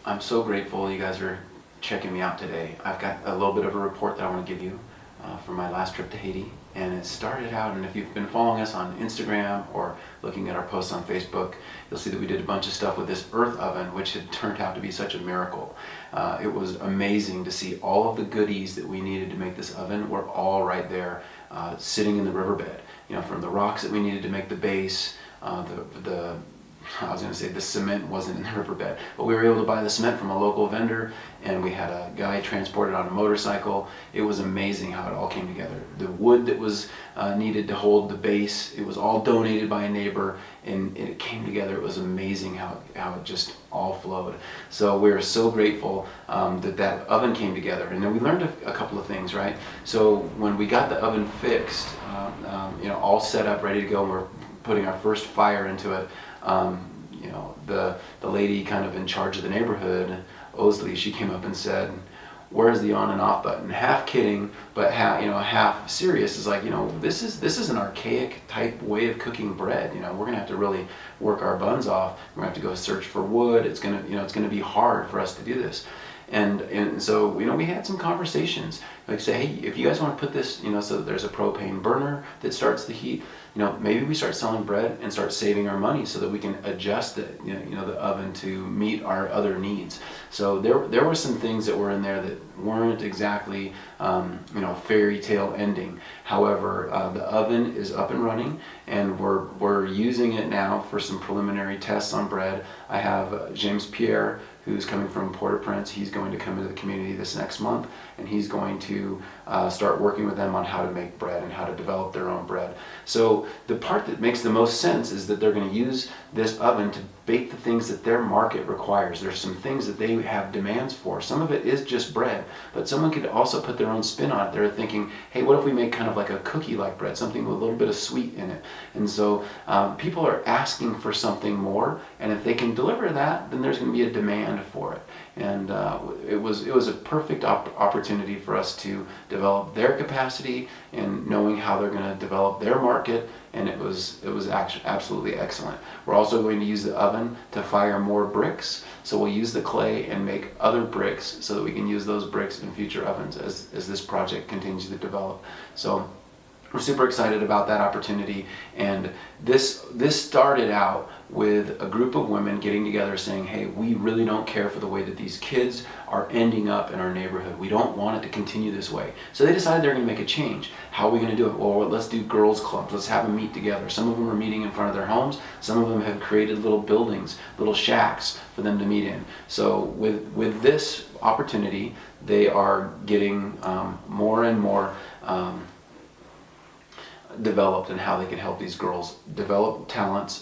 I'm so grateful you guys are checking me out today. I've got a little bit of a report that I want to give you from my last trip to Haiti. And it started out, and if you've been following us on Instagram or looking at our posts on Facebook, you'll see that we did a bunch of stuff with this earth oven, which had turned out to be such a miracle. It was amazing to see all of the goodies that we needed to make this oven were all right there, sitting in the riverbed. You know, from the rocks that we needed to make the base, I was going to say the cement wasn't in the riverbed, but we were able to buy the cement from a local vendor, and we had a guy transport it on a motorcycle. It was amazing how it all came together. The wood that was needed to hold the base, it was all donated by a neighbor, and it came together. It was amazing how it just all flowed. So we are so grateful that oven came together. And then we learned a couple of things, right? So when we got the oven fixed, all set up, ready to go, and we're putting our first fire into it, the lady kind of in charge of the neighborhood, Osley, she came up and said, "Where's the on and off button?" Half kidding, but half serious. Is like, this is an archaic type way of cooking bread. We're gonna have to really work our buns off. We're gonna have to go search for wood. It's gonna be hard for us to do this. And so we had some conversations, like say, hey, if you guys want to put this, so there's a propane burner that starts the heat, maybe we start selling bread and start saving our money so that we can adjust the oven to meet our other needs. So there were some things that were in there that weren't exactly fairy tale ending. However, the oven is up and running, and we're using it now for some preliminary tests on bread. I have James Pierre, who's coming from Port-au-Prince. He's going to come into the community this next month, and he's going to start working with them on how to make bread and how to develop their own bread. So the part that makes the most sense is that they're going to use this oven to bake the things that their market requires. There's some things that they have demands for. Some of it is just bread, but someone could also put their own spin on it. They're thinking, hey, what if we make kind of like a cookie-like bread, something with a little bit of sweet in it? And so people are asking for something more, and if they can deliver that, then there's going to be a demand for it. And it was a perfect opportunity for us to develop their capacity and knowing how they're going to develop their market, and it was actually absolutely excellent. We're also going to use the oven to fire more bricks, so we'll use the clay and make other bricks so that we can use those bricks in future ovens as this project continues to develop. So we're super excited about that opportunity, and this started out with a group of women getting together saying, hey, we really don't care for the way that these kids are ending up in our neighborhood. We don't want it to continue this way. So they decided they're going to make a change. How are we going to do it? Well, let's do girls clubs. Let's have them meet together. Some of them are meeting in front of their homes. Some of them have created little buildings, little shacks for them to meet in. So with this opportunity, they are getting more and more developed in how they can help these girls develop talents